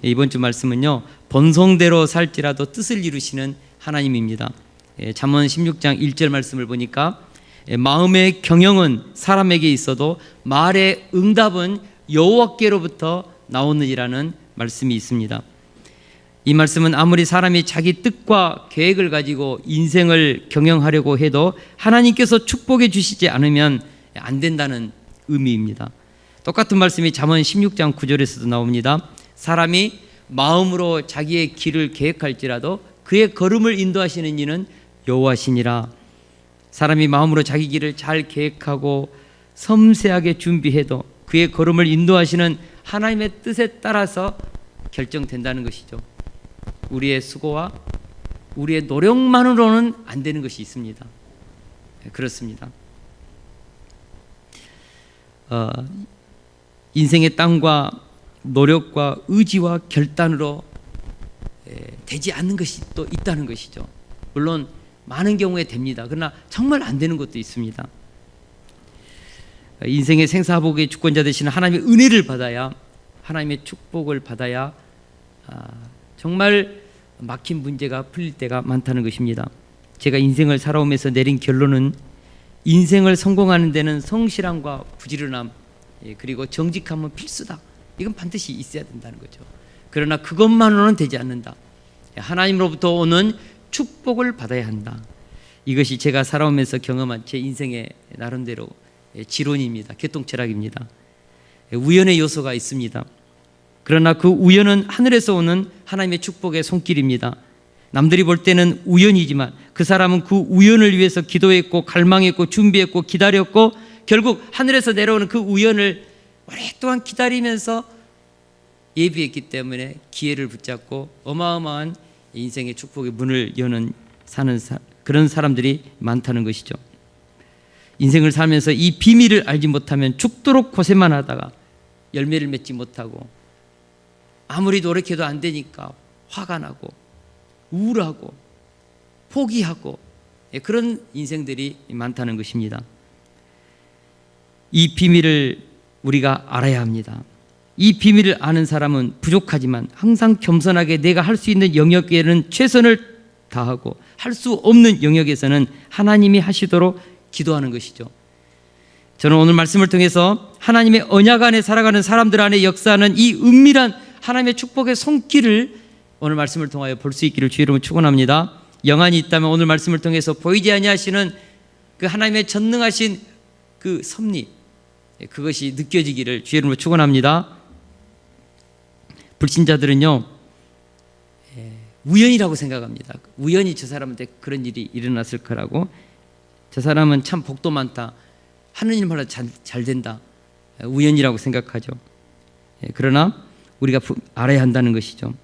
이번 주 말씀은요, 본성대로 살지라도 뜻을 이루시는 하나님입니다. 잠언 16장 1절 말씀을 보니까 마음의 경영은 사람에게 있어도 말의 응답은 여호와께로부터 나오느니라는 말씀이 있습니다. 이 말씀은 아무리 사람이 자기 뜻과 계획을 가지고 인생을 경영하려고 해도 하나님께서 축복해 주시지 않으면 안 된다는 의미입니다. 똑같은 말씀이 잠언 16장 9절에서도 나옵니다. 사람이 마음으로 자기의 길을 계획할지라도 그의 걸음을 인도하시는 이는 여호와시니라. 사람이 마음으로 자기 길을 잘 계획하고 섬세하게 준비해도 그의 걸음을 인도하시는 하나님의 뜻에 따라서 결정된다는 것이죠. 우리의 수고와 우리의 노력만으로는 안 되는 것이 있습니다. 그렇습니다. 인생의 땅과 노력과 의지와 결단으로 되지 않는 것이 또 있다는 것이죠. 물론 많은 경우에 됩니다. 그러나 정말 안 되는 것도 있습니다. 인생의 생사복의 주권자 되시는 하나님의 은혜를 받아야, 하나님의 축복을 받아야 정말 막힌 문제가 풀릴 때가 많다는 것입니다. 제가 인생을 살아오면서 내린 결론은 인생을 성공하는 데는 성실함과 부지런함, 그리고 정직함은 필수다. 이건 반드시 있어야 된다는 거죠. 그러나 그것만으로는 되지 않는다. 하나님으로부터 오는 축복을 받아야 한다. 이것이 제가 살아오면서 경험한 제 인생의 나름대로 지론입니다. 교통철학입니다. 우연의 요소가 있습니다. 그러나 그 우연은 하늘에서 오는 하나님의 축복의 손길입니다. 남들이 볼 때는 우연이지만 그 사람은 그 우연을 위해서 기도했고 갈망했고 준비했고 기다렸고 결국 하늘에서 내려오는 그 우연을 오랫동안 기다리면서 예비했기 때문에 기회를 붙잡고 어마어마한 인생의 축복의 문을 여는 그런 사람들이 많다는 것이죠. 인생을 살면서 이 비밀을 알지 못하면 죽도록 고생만 하다가 열매를 맺지 못하고 아무리 노력해도 안 되니까 화가 나고 우울하고 포기하고 그런 인생들이 많다는 것입니다. 이 비밀을 우리가 알아야 합니다. 이 비밀을 아는 사람은 부족하지만 항상 겸손하게 내가 할 수 있는 영역에는 최선을 다하고 할 수 없는 영역에서는 하나님이 하시도록 기도하는 것이죠. 저는 오늘 말씀을 통해서 하나님의 언약 안에 살아가는 사람들 안에 역사하는 이 은밀한 하나님의 축복의 손길을 오늘 말씀을 통하여 볼 수 있기를 주의 이름으로 축원합니다. 영안이 있다면 오늘 말씀을 통해서 보이지 아니하시는 그 하나님의 전능하신 그 섭리, 그것이 느껴지기를 주의 이름으로 축원합니다. 불신자들은요, 우연이라고 생각합니다. 우연히 저 사람한테 그런 일이 일어났을 거라고, 저 사람은 참 복도 많다, 하는 일마다 잘 된다, 우연이라고 생각하죠. 그러나 우리가 알아야 한다는 것이죠.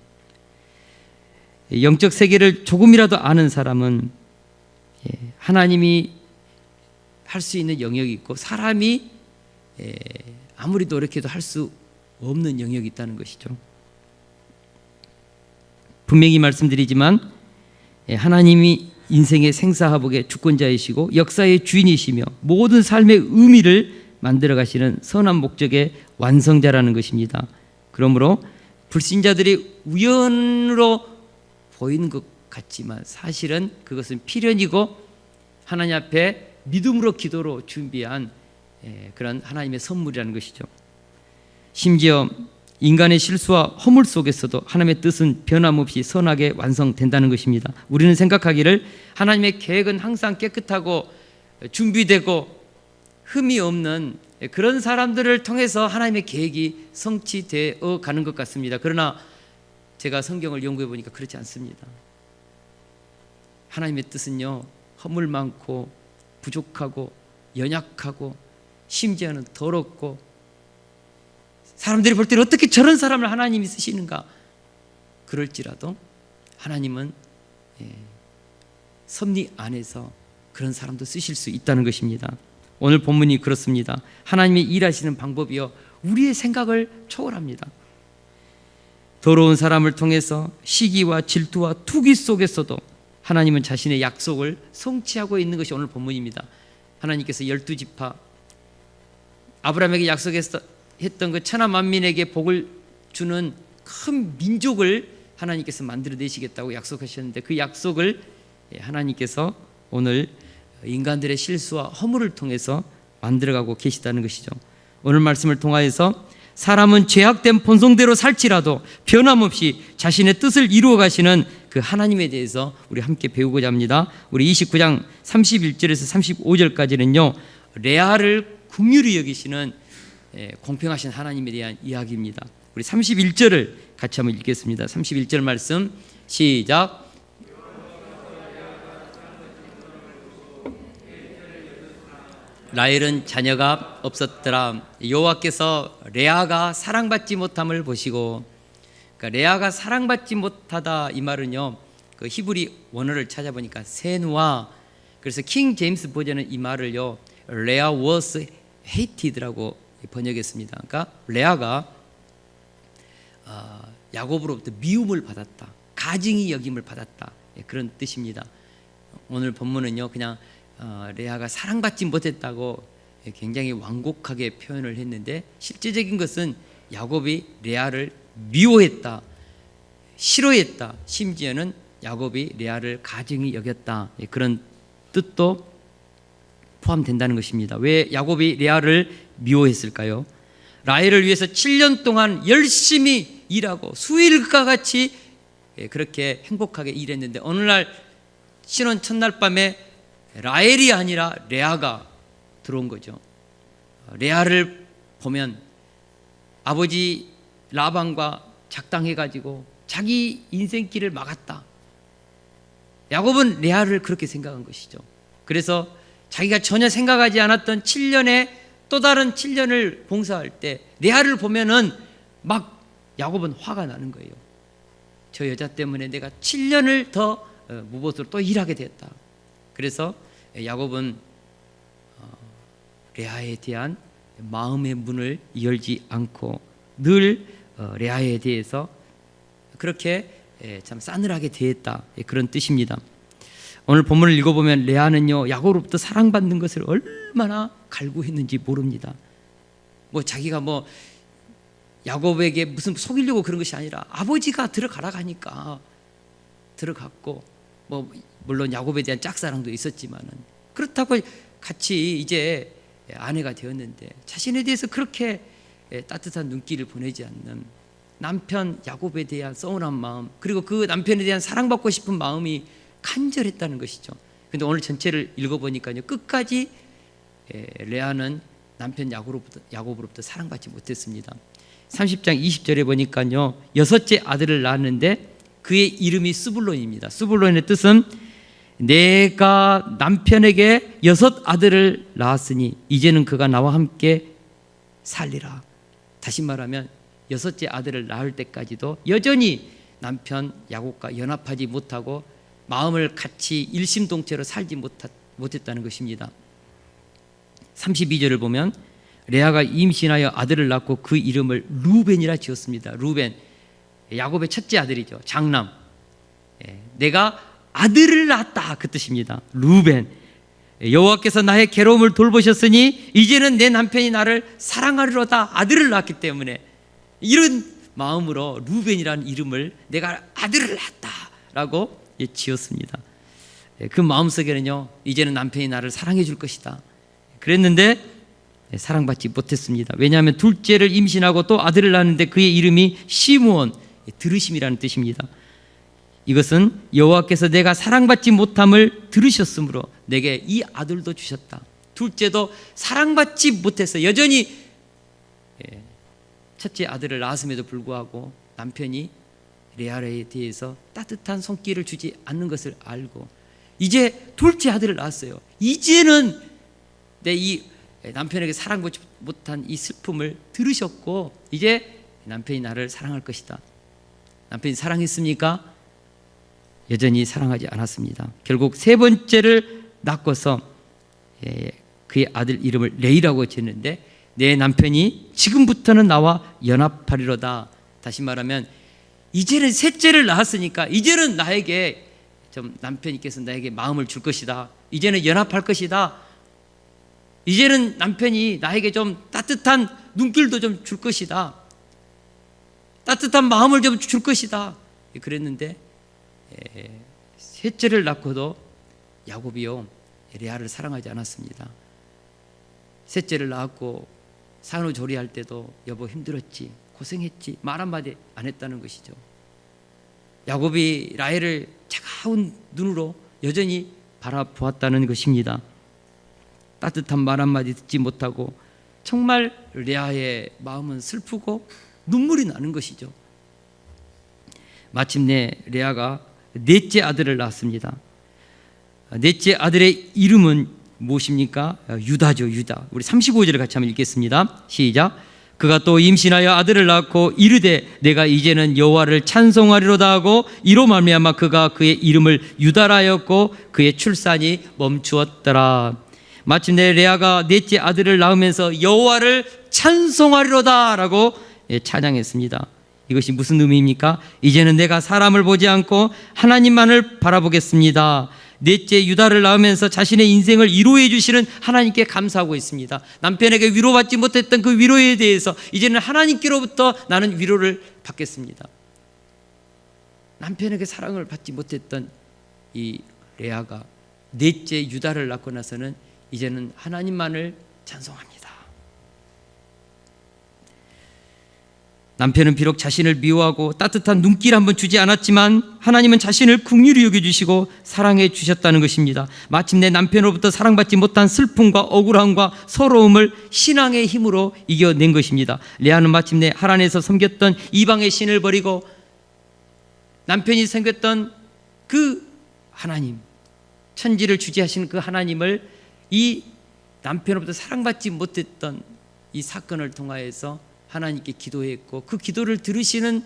영적 세계를 조금이라도 아는 사람은 하나님이 할 수 있는 영역이 있고 사람이 아무리 노력해도 할 수 없는 영역이 있다는 것이죠. 분명히 말씀드리지만 하나님이 인생의 생사화복의 주권자이시고 역사의 주인이시며 모든 삶의 의미를 만들어 가시는 선한 목적의 완성자라는 것입니다. 그러므로 불신자들이 우연으로 보이는 것 같지만 사실은 그것은 필연이고 하나님 앞에 믿음으로 기도로 준비한 그런 하나님의 선물이라는 것이죠. 심지어 인간의 실수와 허물 속에서도 하나님의 뜻은 변함없이 선하게 완성된다는 것입니다. 우리는 생각하기를 하나님의 계획은 항상 깨끗하고 준비되고 흠이 없는 그런 사람들을 통해서 하나님의 계획이 성취되어 가는 것 같습니다. 그러나 제가 성경을 연구해 보니까 그렇지 않습니다. 하나님의 뜻은요, 허물 많고 부족하고 연약하고 심지어는 더럽고 사람들이 볼 때는 어떻게 저런 사람을 하나님이 쓰시는가, 그럴지라도 하나님은 섭리 안에서 그런 사람도 쓰실 수 있다는 것입니다. 오늘 본문이 그렇습니다. 하나님이 일하시는 방법이요, 우리의 생각을 초월합니다. 더러운 사람을 통해서 시기와 질투와 투기 속에서도 하나님은 자신의 약속을 성취하고 있는 것이 오늘 본문입니다. 하나님께서 12지파 아브라함에게 약속했던 그 천하 만민에게 복을 주는 큰 민족을 하나님께서 만들어내시겠다고 약속하셨는데 그 약속을 하나님께서 오늘 인간들의 실수와 허물을 통해서 만들어가고 계시다는 것이죠. 오늘 말씀을 통하여서 사람은 죄악된 본성대로 살지라도 변함없이 자신의 뜻을 이루어 가시는 그 하나님에 대해서 우리 함께 배우고자 합니다. 우리 29장 31절에서 35절까지는요 레아를 긍휼히 여기시는 공평하신 하나님에 대한 이야기입니다. 우리 31절을 같이 한번 읽겠습니다. 31절 말씀 시작. 라헬은 자녀가 없었더라. 여호와께서 레아가 사랑받지 못함을 보시고, 그러니까 레아가 사랑받지 못하다 이 말은요 그 히브리 원어를 찾아보니까 세누아, 그래서 킹 제임스 버전은 이 말을요 레아 was hated라고 번역했습니다. 그러니까 레아가 야곱으로부터 미움을 받았다, 가증히 여김을 받았다, 그런 뜻입니다. 오늘 본문은요 그냥 레아가 사랑받지 못했다고 굉장히 완곡하게 표현을 했는데 실제적인 것은 야곱이 레아를 미워했다, 싫어했다, 심지어는 야곱이 레아를 가증히 여겼다, 그런 뜻도 포함된다는 것입니다. 왜 야곱이 레아를 미워했을까요? 라헬을 위해서 7년 동안 열심히 일하고 수일과 같이 그렇게 행복하게 일했는데 어느 날 신혼 첫날 밤에 라헬이 아니라 레아가 들어온 거죠. 레아를 보면 아버지 라반과 작당해가지고 자기 인생길을 막았다. 야곱은 레아를 그렇게 생각한 것이죠. 그래서 자기가 전혀 생각하지 않았던 7년의 또 다른 7년을 봉사할 때 레아를 보면은 막 야곱은 화가 나는 거예요. 저 여자 때문에 내가 7년을 더 무보수로 또 일하게 됐다. 그래서 야곱은 레아에 대한 마음의 문을 열지 않고 늘 레아에 대해서 그렇게 참 싸늘하게 대했다, 그런 뜻입니다. 오늘 본문을 읽어보면 레아는요 야곱으로부터 사랑받는 것을 얼마나 갈구했는지 모릅니다. 뭐 자기가 뭐 야곱에게 무슨 속이려고 그런 것이 아니라 아버지가 들어가라고 하니까 들어갔고, 뭐 물론 야곱에 대한 짝사랑도 있었지만은 그렇다고 같이 이제 아내가 되었는데 자신에 대해서 그렇게 따뜻한 눈길을 보내지 않는 남편 야곱에 대한 서운한 마음, 그리고 그 남편에 대한 사랑받고 싶은 마음이 간절했다는 것이죠. 그런데 오늘 전체를 읽어보니까요 끝까지 레아는 남편 야곱으로부터 사랑받지 못했습니다. 30장 20절에 보니까요 6째 아들을 낳았는데 그의 이름이 스불론입니다. 스불론의 뜻은 내가 남편에게 6 아들을 낳았으니 이제는 그가 나와 함께 살리라. 다시 말하면 6째 아들을 낳을 때까지도 여전히 남편 야곱과 연합하지 못하고 마음을 같이 일심동체로 살지 못했다는 것입니다. 32절을 보면 레아가 임신하여 아들을 낳고 그 이름을 루벤이라 지었습니다. 루벤, 야곱의 첫째 아들이죠. 장남. 내가 아들을 낳았다, 그 뜻입니다. 루벤, 여호와께서 나의 괴로움을 돌보셨으니 이제는 내 남편이 나를 사랑하리로다. 아들을 낳았기 때문에 이런 마음으로 루벤이라는 이름을 내가 아들을 낳았다라고 지었습니다. 그 마음속에는요 이제는 남편이 나를 사랑해 줄 것이다 그랬는데 사랑받지 못했습니다. 왜냐하면 둘째를 임신하고 또 아들을 낳았는데 그의 이름이 시므온, 들으심이라는 뜻입니다. 이것은 여호와께서 내가 사랑받지 못함을 들으셨으므로 내게 이 아들도 주셨다. 둘째도 사랑받지 못해서 여전히 첫째 아들을 낳았음에도 불구하고 남편이 레아에 대해서 따뜻한 손길을 주지 않는 것을 알고 이제 둘째 아들을 낳았어요. 이제는 내 이 남편에게 사랑받지 못한 이 슬픔을 들으셨고 이제 남편이 나를 사랑할 것이다. 남편이 사랑했습니까? 여전히 사랑하지 않았습니다. 결국 세 번째를 낳고서 그의 아들 이름을 레이라고 지었는데 내 남편이 지금부터는 나와 연합하리로다. 다시 말하면 이제는 셋째를 낳았으니까 이제는 나에게 좀 남편께서 나에게 마음을 줄 것이다. 이제는 연합할 것이다. 이제는 남편이 나에게 좀 따뜻한 눈길도 좀 줄 것이다. 따뜻한 마음을 좀 줄 것이다. 그랬는데 셋째를 낳고도 야곱이요 레아를 사랑하지 않았습니다. 셋째를 낳았고 산후조리할 때도 여보 힘들었지, 고생했지, 말 한마디 안 했다는 것이죠. 야곱이 라헬을 차가운 눈으로 여전히 바라보았다는 것입니다. 따뜻한 말 한마디 듣지 못하고 정말 레아의 마음은 슬프고 눈물이 나는 것이죠. 마침내 레아가 넷째 아들을 낳았습니다. 넷째 아들의 이름은 무엇입니까? 유다죠. 유다. 우리 35절을 같이 한번 읽겠습니다. 시작. 그가 또 임신하여 아들을 낳고 이르되 내가 이제는 여호와를 찬송하리로다 하고 이로 말미암아 그가 그의 이름을 유다라 하였고 그의 출산이 멈추었더라. 마침내 레아가 넷째 아들을 낳으면서 여호와를 찬송하리로다라고 찬양했습니다. 이것이 무슨 의미입니까? 이제는 내가 사람을 보지 않고 하나님만을 바라보겠습니다. 넷째 유다를 낳으면서 자신의 인생을 위로해 주시는 하나님께 감사하고 있습니다. 남편에게 위로받지 못했던 그 위로에 대해서 이제는 하나님께로부터 나는 위로를 받겠습니다. 남편에게 사랑을 받지 못했던 이 레아가 넷째 유다를 낳고 나서는 이제는 하나님만을 찬송합니다. 남편은 비록 자신을 미워하고 따뜻한 눈길 한번 주지 않았지만 하나님은 자신을 긍휼히 여겨주시고 사랑해 주셨다는 것입니다. 마침내 남편으로부터 사랑받지 못한 슬픔과 억울함과 서러움을 신앙의 힘으로 이겨낸 것입니다. 레아는 마침내 하란에서 섬겼던 이방의 신을 버리고 남편이 섬겼던 그 하나님, 천지를 주재하시는 그 하나님을 이 남편으로부터 사랑받지 못했던 이 사건을 통하여서 하나님께 기도했고 그 기도를 들으시는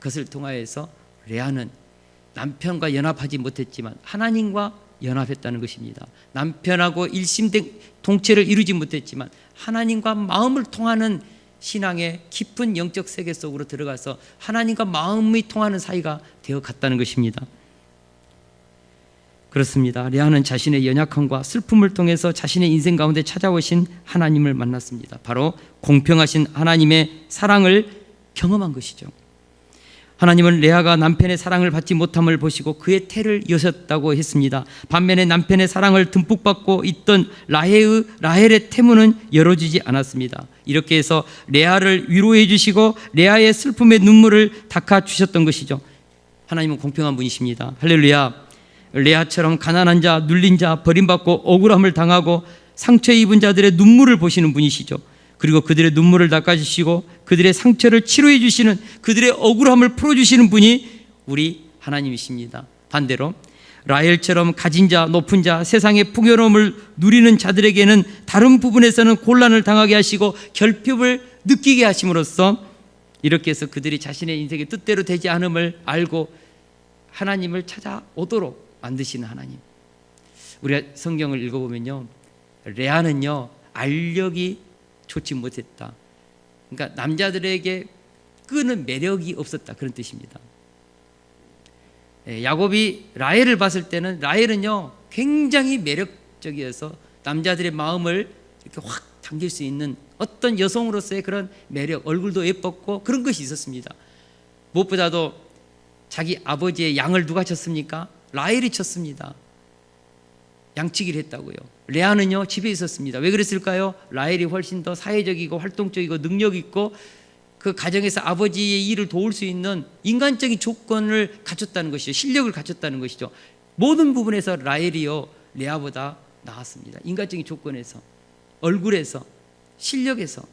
것을 통하여서 레아는 남편과 연합하지 못했지만 하나님과 연합했다는 것입니다. 남편하고 일심동체를 이루지 못했지만 하나님과 마음을 통하는 신앙의 깊은 영적 세계 속으로 들어가서 하나님과 마음이 통하는 사이가 되어 갔다는 것입니다. 그렇습니다. 레아는 자신의 연약함과 슬픔을 통해서 자신의 인생 가운데 찾아오신 하나님을 만났습니다. 바로 공평하신 하나님의 사랑을 경험한 것이죠. 하나님은 레아가 남편의 사랑을 받지 못함을 보시고 그의 태를 여셨다고 했습니다. 반면에 남편의 사랑을 듬뿍 받고 있던 라헬의 태문은 열어주지 않았습니다. 이렇게 해서 레아를 위로해 주시고 레아의 슬픔의 눈물을 닦아주셨던 것이죠. 하나님은 공평한 분이십니다. 할렐루야. 레아처럼 가난한 자, 눌린 자, 버림받고 억울함을 당하고 상처 입은 자들의 눈물을 보시는 분이시죠. 그리고 그들의 눈물을 닦아주시고 그들의 상처를 치료해 주시는, 그들의 억울함을 풀어주시는 분이 우리 하나님이십니다. 반대로 라헬처럼 가진 자, 높은 자, 세상의 풍요로움을 누리는 자들에게는 다른 부분에서는 곤란을 당하게 하시고 결핍을 느끼게 하심으로써 이렇게 해서 그들이 자신의 인생의 뜻대로 되지 않음을 알고 하나님을 찾아오도록 만드시는 하나님. 우리가 성경을 읽어보면요, 레아는요 알력이 좋지 못했다. 그러니까 남자들에게 끄는 매력이 없었다, 그런 뜻입니다. 야곱이 라헬을 봤을 때는 라헬은요 굉장히 매력적이어서 남자들의 마음을 이렇게 확 당길 수 있는 어떤 여성으로서의 그런 매력, 얼굴도 예뻤고 그런 것이 있었습니다. 무엇보다도 자기 아버지의 양을 누가 쳤습니까? 라헬이 쳤습니다. 양치기를 했다고요. 레아는요 집에 있었습니다. 왜 그랬을까요? 라헬이 훨씬 더 사회적이고 활동적이고 능력 있고 그 가정에서 아버지의 일을 도울 수 있는 인간적인 조건을 갖췄다는 것이죠. 실력을 갖췄다는 것이죠. 모든 부분에서 라헬이요 레아보다 나았습니다. 인간적인 조건에서, 얼굴에서, 실력에서.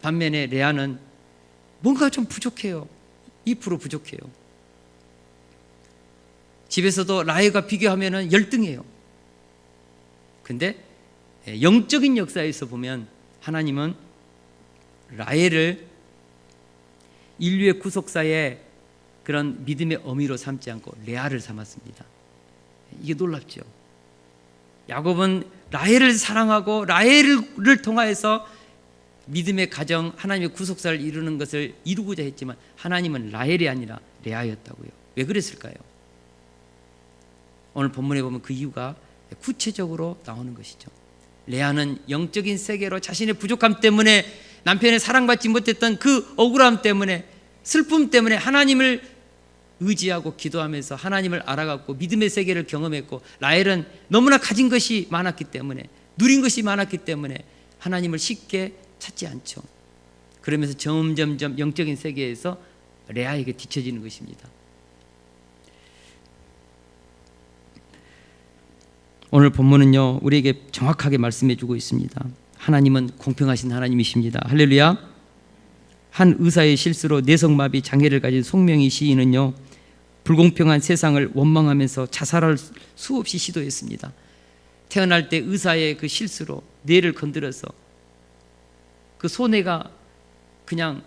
반면에 레아는 뭔가 좀 부족해요. 2% 부족해요. 집에서도 라헬과 비교하면 열등해요. 근데 영적인 역사에서 보면 하나님은 라헬을 인류의 구속사의 그런 믿음의 어미로 삼지 않고 레아를 삼았습니다. 이게 놀랍죠. 야곱은 라헬을 사랑하고 라헬을 통하여서 믿음의 가정, 하나님의 구속사를 이루는 것을 이루고자 했지만 하나님은 라헬이 아니라 레아였다고요. 왜 그랬을까요? 오늘 본문에 보면 그 이유가 구체적으로 나오는 것이죠. 레아는 영적인 세계로 자신의 부족함 때문에 남편의 사랑받지 못했던 그 억울함 때문에, 슬픔 때문에 하나님을 의지하고 기도하면서 하나님을 알아갔고 믿음의 세계를 경험했고, 라헬은 너무나 가진 것이 많았기 때문에, 누린 것이 많았기 때문에 하나님을 쉽게 찾지 않죠. 그러면서 점점점 영적인 세계에서 레아에게 뒤처지는 것입니다. 오늘 본문은요, 우리에게 정확하게 말씀해 주고 있습니다. 하나님은 공평하신 하나님이십니다. 할렐루야. 한 의사의 실수로 뇌성마비 장애를 가진 송명희 시인은요, 불공평한 세상을 원망하면서 자살할 수없이 시도했습니다. 태어날 때 의사의 그 실수로 뇌를 건드려서 그 소뇌가 그냥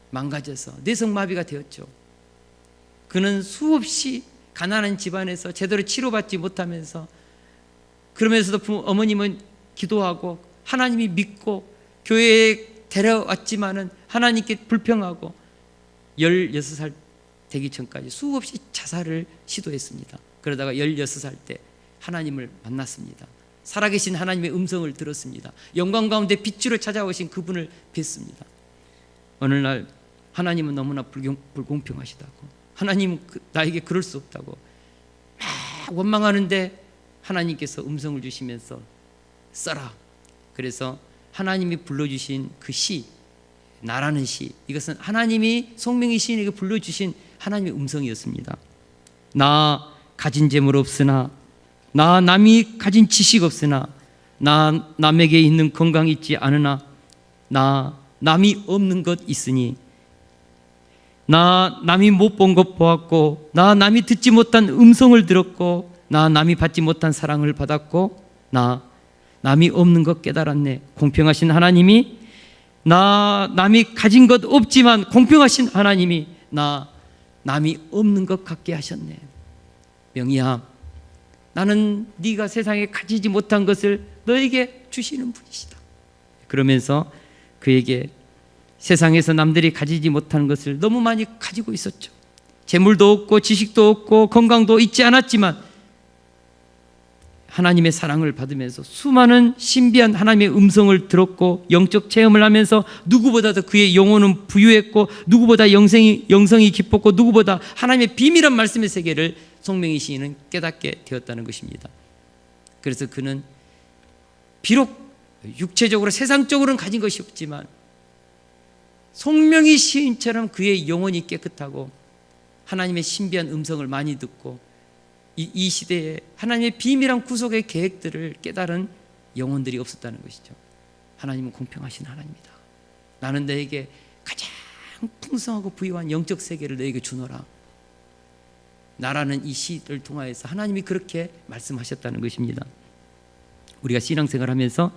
망가져서 뇌성마비가 되었죠. 그는 수없이 가난한 집안에서 제대로 치료받지 못하면서, 그러면서도 어머님은 기도하고 하나님이 믿고 교회에 데려왔지만은 하나님께 불평하고 16살 되기 전까지 수없이 자살을 시도했습니다. 그러다가 16살 때 하나님을 만났습니다. 살아계신 하나님의 음성을 들었습니다. 영광 가운데 빛으로 찾아오신 그분을 뵀습니다. 어느 날 하나님은 너무나 불공평하시다고, 하나님은 나에게 그럴 수 없다고 막 원망하는데 하나님께서 음성을 주시면서 써라. 그래서 하나님이 불러주신 그 시, 나라는 시, 이것은 하나님이 송명희 시인에게 불러주신 하나님의 음성이었습니다. 나 가진 재물 없으나, 나 남이 가진 지식 없으나, 나 남에게 있는 건강 있지 않으나, 나 남이 없는 것 있으니, 나 남이 못 본 것 보았고, 나 남이 듣지 못한 음성을 들었고, 나 남이 받지 못한 사랑을 받았고, 나 남이 없는 것 깨달았네. 공평하신 하나님이, 나 남이 가진 것 없지만 공평하신 하나님이 나 남이 없는 것 같게 하셨네. 명희야, 나는 네가 세상에 가지지 못한 것을 너에게 주시는 분이시다. 그러면서 그에게 세상에서 남들이 가지지 못하는 것을 너무 많이 가지고 있었죠. 재물도 없고 지식도 없고 건강도 있지 않았지만 하나님의 사랑을 받으면서 수많은 신비한 하나님의 음성을 들었고 영적 체험을 하면서 누구보다도 그의 영혼은 부유했고, 누구보다 영성이 깊었고, 누구보다 하나님의 비밀한 말씀의 세계를 송명희 시인은 깨닫게 되었다는 것입니다. 그래서 그는 비록 육체적으로 세상적으로는 가진 것이 없지만 송명희 시인처럼 그의 영혼이 깨끗하고 하나님의 신비한 음성을 많이 듣고 이 시대에 하나님의 비밀한 구속의 계획들을 깨달은 영혼들이 없었다는 것이죠. 하나님은 공평하신 하나님이다. 나는 너에게 가장 풍성하고 부유한 영적 세계를 너에게 주노라. 나라는 이 시를 통하여서 하나님이 그렇게 말씀하셨다는 것입니다. 우리가 신앙생활을 하면서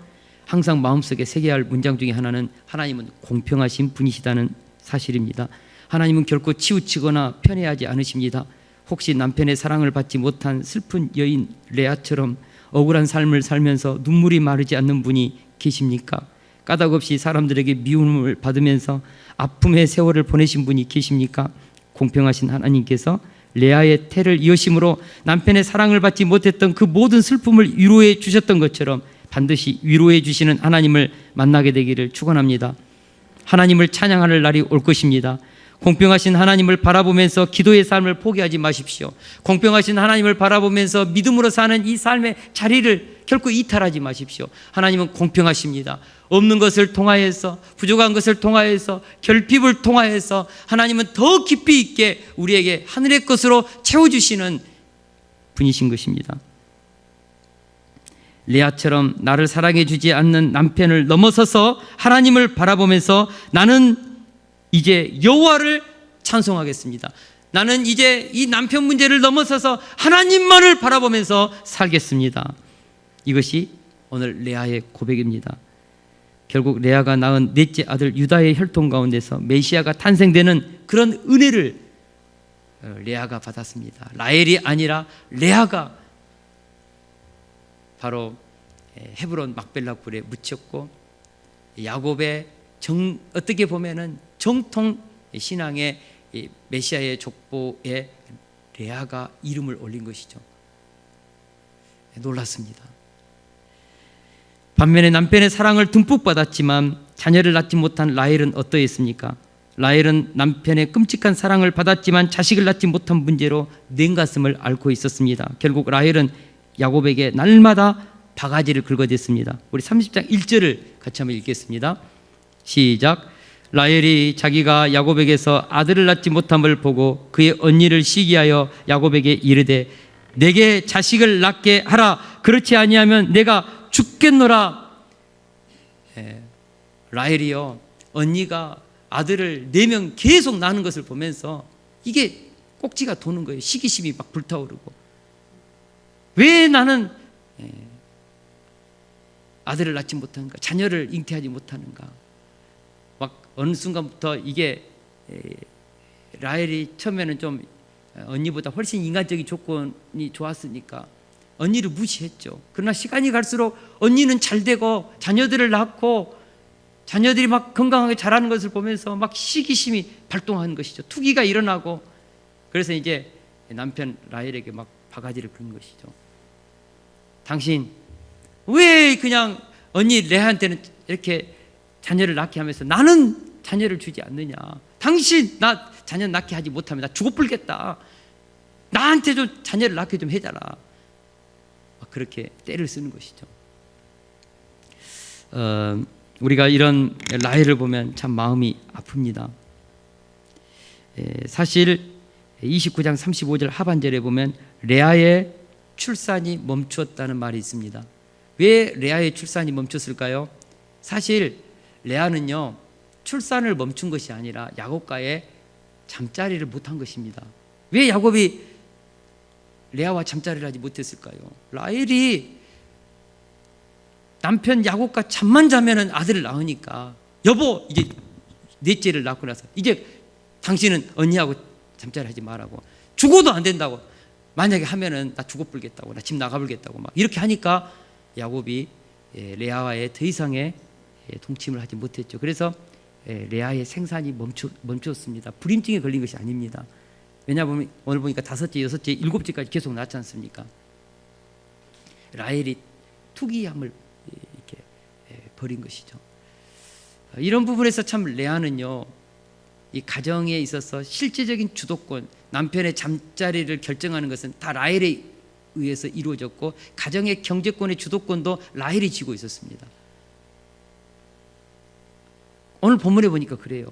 항상 마음속에 새겨야 할 문장 중에 하나는 하나님은 공평하신 분이시다는 사실입니다. 하나님은 결코 치우치거나 편애하지 않으십니다. 혹시 남편의 사랑을 받지 못한 슬픈 여인 레아처럼 억울한 삶을 살면서 눈물이 마르지 않는 분이 계십니까? 까닭없이 사람들에게 미움을 받으면서 아픔의 세월을 보내신 분이 계십니까? 공평하신 하나님께서 레아의 태를 이으심으로 남편의 사랑을 받지 못했던 그 모든 슬픔을 위로해 주셨던 것처럼 반드시 위로해 주시는 하나님을 만나게 되기를 축원합니다. 하나님을 찬양하는 날이 올 것입니다. 공평하신 하나님을 바라보면서 기도의 삶을 포기하지 마십시오. 공평하신 하나님을 바라보면서 믿음으로 사는 이 삶의 자리를 결코 이탈하지 마십시오. 하나님은 공평하십니다. 없는 것을 통하여서, 부족한 것을 통하여서, 결핍을 통하여서 하나님은 더 깊이 있게 우리에게 하늘의 것으로 채워주시는 분이신 것입니다. 레아처럼 나를 사랑해 주지 않는 남편을 넘어서서 하나님을 바라보면서 나는 이제 여호와를 찬송하겠습니다. 나는 이제 이 남편 문제를 넘어서서 하나님만을 바라보면서 살겠습니다. 이것이 오늘 레아의 고백입니다. 결국 레아가 낳은 넷째 아들 유다의 혈통 가운데서 메시아가 탄생되는 그런 은혜를 레아가 받았습니다. 라헬이 아니라 레아가 바로 헤브론 막벨라 굴에 묻혔고, 야곱의 어떻게 보면은 정통 신앙의 메시아의 족보에 레아가 이름을 올린 것이죠. 놀랐습니다. 반면에 남편의 사랑을 듬뿍 받았지만 자녀를 낳지 못한 라헬은 어떠했습니까? 라헬은 남편의 끔찍한 사랑을 받았지만 자식을 낳지 못한 문제로 냉가슴을 앓고 있었습니다. 결국 라헬은 야곱에게 날마다 바가지를 긁어댔습니다. 우리 30장 1절을 같이 한번 읽겠습니다. 시작. 라헬이 자기가 야곱에게서 아들을 낳지 못함을 보고 그의 언니를 시기하여 야곱에게 이르되 내게 자식을 낳게 하라. 그렇지 아니하면 내가 죽겠노라. 라헬이요, 언니가 아들을 4명 계속 낳는 것을 보면서 이게 꼭지가 도는 거예요. 시기심이 막 불타오르고, 왜 나는 아들을 낳지 못하는가, 자녀를 잉태하지 못하는가. 막 어느 순간부터 이게 라헬이 처음에는 좀 언니보다 훨씬 인간적인 조건이 좋았으니까 언니를 무시했죠. 그러나 시간이 갈수록 언니는 잘 되고 자녀들을 낳고 자녀들이 막 건강하게 자라는 것을 보면서 막 시기심이 발동하는 것이죠. 투기가 일어나고, 그래서 이제 남편 라헬에게 막 바가지를 긁는 것이죠. 당신 왜 그냥 언니 레아한테는 이렇게 자녀를 낳게 하면서 나는 자녀를 주지 않느냐. 당신 나 자녀 낳게 하지 못하면 나 죽어 불겠다. 나한테 좀 자녀를 낳게 좀 해줘라. 그렇게 때를 쓰는 것이죠. 우리가 이런 라헬을 보면 참 마음이 아픕니다. 사실 29장 35절 하반절에 보면 레아의 출산이 멈추었다는 말이 있습니다. 왜 레아의 출산이 멈췄을까요? 사실 레아는요, 출산을 멈춘 것이 아니라 야곱과의 잠자리를 못한 것입니다. 왜 야곱이 레아와 잠자리를 하지 못했을까요? 라헬이 남편 야곱과 잠만 자면은 아들을 낳으니까, 여보 이제 넷째를 낳고 나서 이제 당신은 언니하고 잠자리 하지 말라고, 죽어도 안 된다고, 만약에 하면은 나 죽어 불겠다고, 나 집 나가 불겠다고 막 이렇게 하니까 야곱이 레아와의 더 이상의 동침을 하지 못했죠. 그래서 레아의 생산이 멈췄습니다. 불임증에 걸린 것이 아닙니다. 왜냐하면 오늘 보니까 5째, 6째, 7째까지 계속 낳지 않습니까? 라헬이 투기함을 이렇게 버린 것이죠. 이런 부분에서 참 레아는요, 이 가정에 있어서 실제적인 주도권, 남편의 잠자리를 결정하는 것은 다 라헬에 의해서 이루어졌고, 가정의 경제권의 주도권도 라헬이 쥐고 있었습니다. 오늘 본문에 보니까 그래요.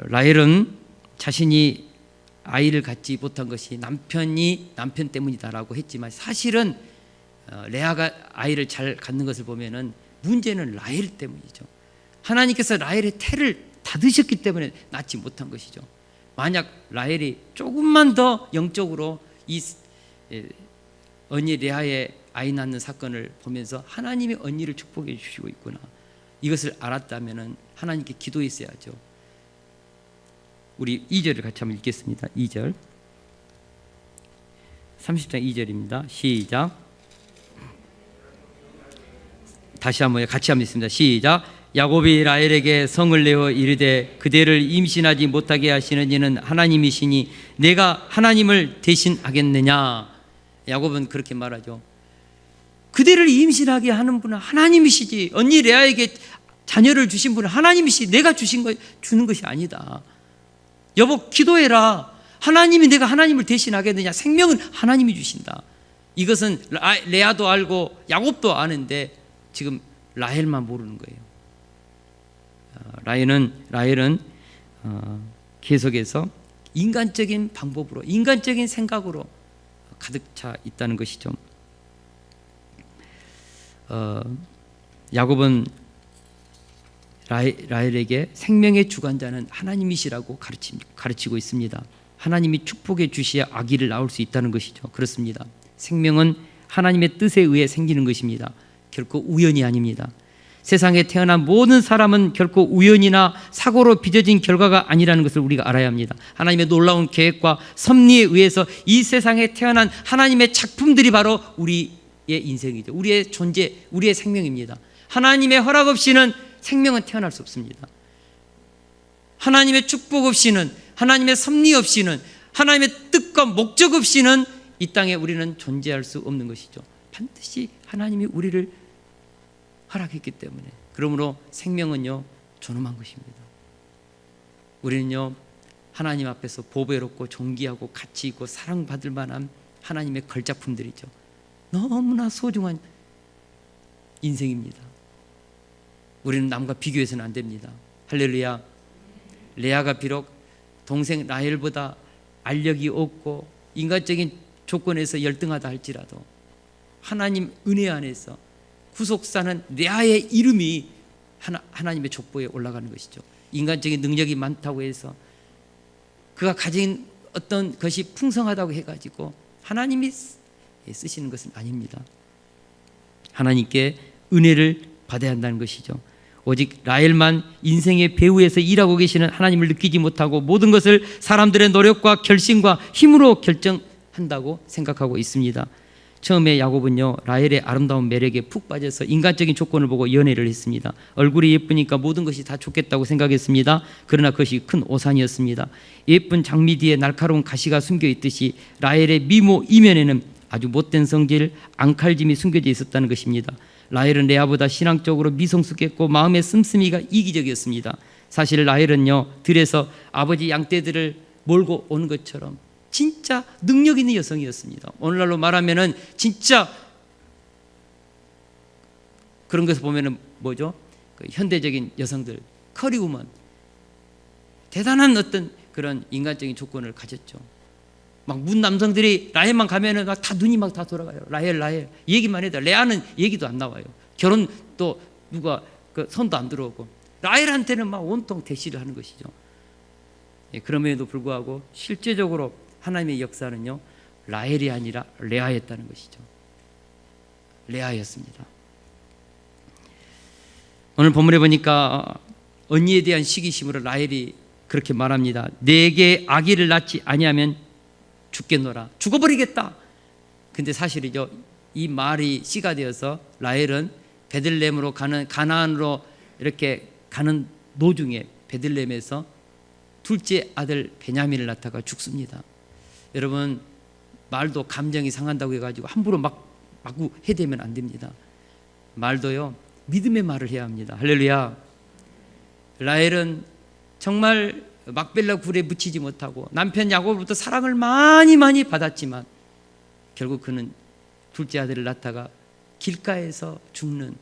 라헬은 자신이 아이를 갖지 못한 것이 남편 때문이다라고 했지만, 사실은 레아가 아이를 잘 갖는 것을 보면은 문제는 라헬 때문이죠. 하나님께서 라헬의 태를 닫으셨기 때문에 낳지 못한 것이죠. 만약 라헬이 조금만 더 영적으로 이 언니 레아의 아이 낳는 사건을 보면서 하나님이 언니를 축복해 주시고 있구나, 이것을 알았다면 하나님께 기도했어야죠. 우리 2절을 같이 한번 읽겠습니다. 2절 30장 2절입니다. 시작. 다시 한번 같이 한번 읽습니다. 시작. 야곱이 라헬에게 성을 내어 이르되 그대를 임신하지 못하게 하시는 이는 하나님이시니 내가 하나님을 대신하겠느냐. 야곱은 그렇게 말하죠. 그대를 임신하게 하는 분은 하나님이시지, 언니 레아에게 자녀를 주신 분은 하나님이시, 내가 주는 것이 아니다. 여보 기도해라. 하나님이, 내가 하나님을 대신하겠느냐. 생명은 하나님이 주신다. 이것은 레아도 알고 야곱도 아는데 지금 라헬만 모르는 거예요. 라헬은 계속해서 인간적인 방법으로, 인간적인 생각으로 가득 차 있다는 것이죠. 야곱은 라헬에게 생명의 주관자는 하나님이시라고 가르치고 있습니다. 하나님이 축복해 주셔야 아기를 낳을 수 있다는 것이죠. 그렇습니다. 생명은 하나님의 뜻에 의해 생기는 것입니다. 결코 우연이 아닙니다. 세상에 태어난 모든 사람은 결코 우연이나 사고로 빚어진 결과가 아니라는 것을 우리가 알아야 합니다. 하나님의 놀라운 계획과 섭리에 의해서 이 세상에 태어난 하나님의 작품들이 바로 우리의 인생이죠. 우리의 존재, 우리의 생명입니다. 하나님의 허락 없이는 생명은 태어날 수 없습니다. 하나님의 축복 없이는, 하나님의 섭리 없이는, 하나님의 뜻과 목적 없이는 이 땅에 우리는 존재할 수 없는 것이죠. 반드시 하나님이 우리를 허락했기 때문에. 그러므로 생명은요 존엄한 것입니다. 우리는요 하나님 앞에서 보배롭고 존귀하고 가치 있고 사랑받을 만한 하나님의 걸작품들이죠. 너무나 소중한 인생입니다. 우리는 남과 비교해서는 안 됩니다. 할렐루야. 레아가 비록 동생 라헬보다 알력이 없고 인간적인 조건에서 열등하다 할지라도 하나님 은혜 안에서 구속사는 레아의 이름이 하나님의 족보에 올라가는 것이죠. 인간적인 능력이 많다고 해서 그가 가진 어떤 것이 풍성하다고 해가지고 하나님이 쓰시는 것은 아닙니다. 하나님께 은혜를 받아야 한다는 것이죠. 오직 라헬만 인생의 배후에서 일하고 계시는 하나님을 느끼지 못하고 모든 것을 사람들의 노력과 결심과 힘으로 결정한다고 생각하고 있습니다. 처음에 야곱은요 라헬의 아름다운 매력에 푹 빠져서 인간적인 조건을 보고 연애를 했습니다. 얼굴이 예쁘니까 모든 것이 다 좋겠다고 생각했습니다. 그러나 그것이 큰 오산이었습니다. 예쁜 장미 뒤에 날카로운 가시가 숨겨 있듯이 라헬의 미모 이면에는 아주 못된 성질, 앙칼짐이 숨겨져 있었다는 것입니다. 라헬은 레아보다 신앙적으로 미성숙했고 마음의 씀씀이가 이기적이었습니다. 사실 라헬은요 들에서 아버지 양떼들을 몰고 온 것처럼 진짜 능력 있는 여성이었습니다. 오늘날로 말하면은 진짜 그런 것을 보면은 뭐죠? 그 현대적인 여성들 커리우먼 대단한 어떤 그런 인간적인 조건을 가졌죠. 막 문 남성들이 라헬만 가면은 막 다 눈이 막 다 돌아가요. 라헬 얘기만 해도 레아는 얘기도 안 나와요. 결혼 또 누가 그 손도 안 들어오고 라헬한테는 막 온통 대시를 하는 것이죠. 예, 그럼에도 불구하고 실제적으로 하나님의 역사는요 라헬이 아니라 레아였다는 것이죠. 레아였습니다. 오늘 본문에 보니까 언니에 대한 시기심으로 라헬이 그렇게 말합니다. 내게 아기를 낳지 아니하면 죽겠노라. 죽어버리겠다. 근데 사실이죠. 이 말이 씨가 되어서 라헬은 베들레헴으로 가는 가나안으로 이렇게 가는 도중에 베들레헴에서 둘째 아들 베냐민을 낳다가 죽습니다. 여러분 말도 감정이 상한다고 해가지고 함부로 마구 해대면 안 됩니다. 말도요 믿음의 말을 해야 합니다. 할렐루야. 라헬은 정말 막벨라 굴에 묻히지 못하고 남편 야곱으로부터 사랑을 많이 받았지만 결국 그는 둘째 아들을 낳다가 길가에서 죽는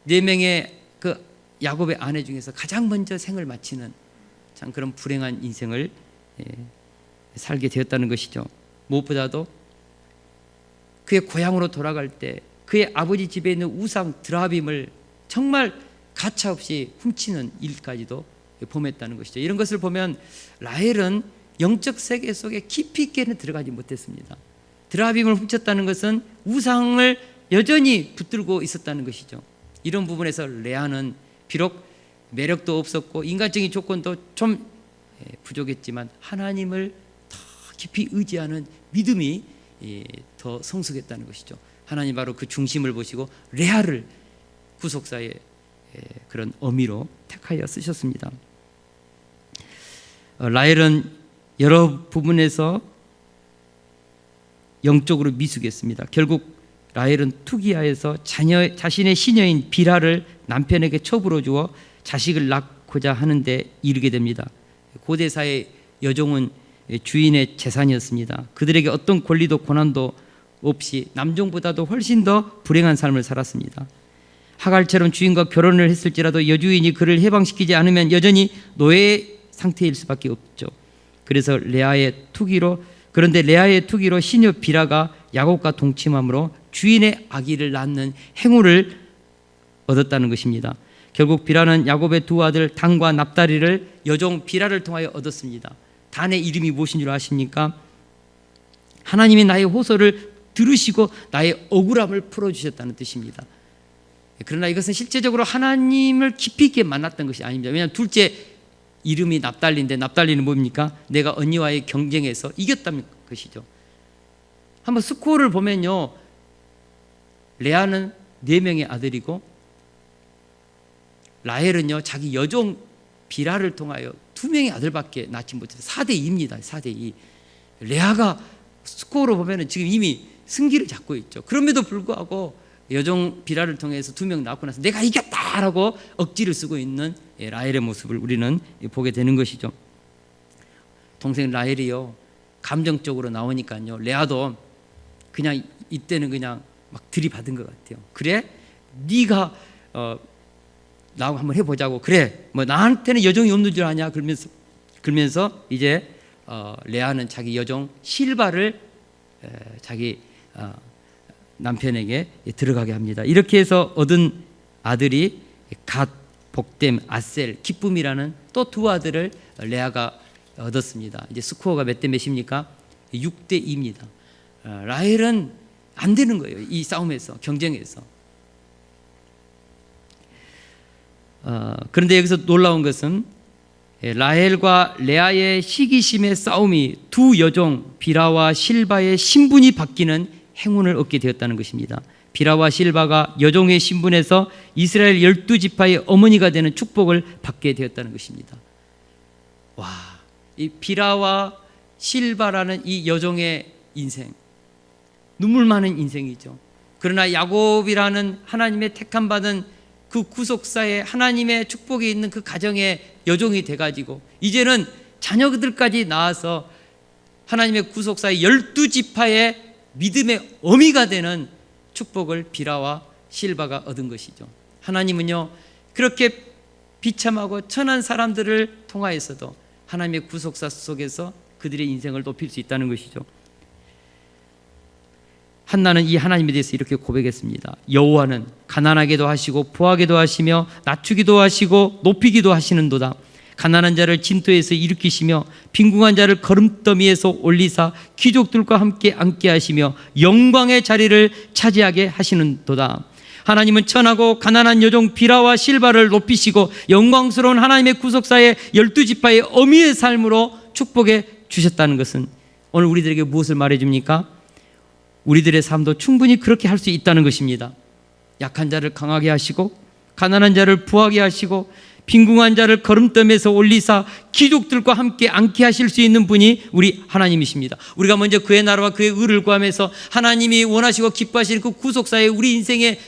4명의 그 야곱의 아내 중에서 가장 먼저 생을 마치는 참 그런 불행한 인생을 살게 되었다는 것이죠. 무엇보다도 그의 고향으로 돌아갈 때 그의 아버지 집에 있는 우상 드라빔을 정말 가차없이 훔치는 일까지도 범했다는 것이죠. 이런 것을 보면 라헬은 영적 세계 속에 깊이 있게는 들어가지 못했습니다. 드라빔을 훔쳤다는 것은 우상을 여전히 붙들고 있었다는 것이죠. 이런 부분에서 레아는 비록 매력도 없었고 인간적인 조건도 좀 부족했지만 하나님을 더 깊이 의지하는 믿음이 더 성숙했다는 것이죠. 하나님 바로 그 중심을 보시고 레아를 구속사의 그런 어미로 택하여 쓰셨습니다. 라헬은 여러 부분에서 영적으로 미숙했습니다. 결국 라헬은 투기하여서 자신의 시녀인 비라를 남편에게 첩으로 주어 자식을 낳고자 하는데 이르게 됩니다. 고대사의 여종은 주인의 재산이었습니다. 그들에게 어떤 권리도 고난도 없이 남종보다도 훨씬 더 불행한 삶을 살았습니다. 하갈처럼 주인과 결혼을 했을지라도 여주인이 그를 해방시키지 않으면 여전히 노예 상태일 수밖에 없죠. 그래서 그런데 레아의 투기로 시녀 비라가 야곱과 동침함으로 주인의 아기를 낳는 행운을 얻었다는 것입니다. 결국 비라는 야곱의 두 아들 단과 납달리를 여종 비라를 통하여 얻었습니다. 단의 이름이 무엇인 줄 아십니까? 하나님이 나의 호소를 들으시고 나의 억울함을 풀어주셨다는 뜻입니다. 그러나 이것은 실제적으로 하나님을 깊이 있게 만났던 것이 아닙니다. 왜냐하면 둘째 이름이 납달리인데 납달리는 뭡니까? 내가 언니와의 경쟁에서 이겼다는 것이죠. 한번 스코어를 보면요, 레아는 4명의 아들이고 라헬은요 자기 여종 비라를 통하여 2명의 아들밖에 낳지 못해서 4대2입니다. 4대2. 레아가 스코어로 보면은 지금 이미 승기를 잡고 있죠. 그럼에도 불구하고 여종 비라를 통해서 2명 낳고 나서 내가 이겼다라고 억지를 쓰고 있는 라헬의 모습을 우리는 보게 되는 것이죠. 동생 라헬이요, 감정적으로 나오니까요, 레아도 그냥 이때는 그냥 막 들이받은 것 같아요. 그래? 네가 나하고 한번 해보자고. 그래, 뭐 나한테는 여종이 없는 줄 아냐? 그러면서 이제 레아는 자기 여종 실바를 자기 남편에게 들어가게 합니다. 이렇게 해서 얻은 아들이 갓, 복됨, 아셀, 기쁨이라는 또 2 아들을 레아가 얻었습니다. 이제 스코어가 몇 대 몇입니까? 6대 2입니다. 라헬은 안 되는 거예요. 이 싸움에서, 경쟁에서. 그런데 여기서 놀라운 것은 라헬과 레아의 시기심의 싸움이 2 여종 비라와 실바의 신분이 바뀌는 행운을 얻게 되었다는 것입니다. 비라와 실바가 여종의 신분에서 이스라엘 12지파의 어머니가 되는 축복을 받게 되었다는 것입니다. 와, 이 비라와 실바라는 이 여종의 인생, 눈물 많은 인생이죠. 그러나 야곱이라는 하나님의 택함 받은 그 구속사에 하나님의 축복이 있는 그 가정의 여종이 돼가지고 이제는 자녀들까지 낳아서 하나님의 구속사의 12지파의 믿음의 어미가 되는 축복을 비라와 실바가 얻은 것이죠. 하나님은요, 그렇게 비참하고 천한 사람들을 통하여서도 하나님의 구속사 속에서 그들의 인생을 높일 수 있다는 것이죠. 한나는 이 하나님에 대해서 이렇게 고백했습니다. 여호와는 가난하게도 하시고 부하게도 하시며 낮추기도 하시고 높이기도 하시는도다. 가난한 자를 진토에서 일으키시며 빈궁한 자를 거름더미에서 올리사 귀족들과 함께 앉게 하시며 영광의 자리를 차지하게 하시는도다. 하나님은 천하고 가난한 여종 비라와 실바를 높이시고 영광스러운 하나님의 구속사의 12지파의 어미의 삶으로 축복해 주셨다는 것은 오늘 우리들에게 무엇을 말해줍니까? 우리들의 삶도 충분히 그렇게 할 수 있다는 것입니다. 약한 자를 강하게 하시고 가난한 자를 부하게 하시고 빈궁한 자를 거름더미에서 올리사 귀족들과 함께 앉게 하실 수 있는 분이 우리 하나님이십니다. 우리가 먼저 그의 나라와 그의 의를 구하면서 하나님이 원하시고 기뻐하시는 그 구속사에 우리 인생에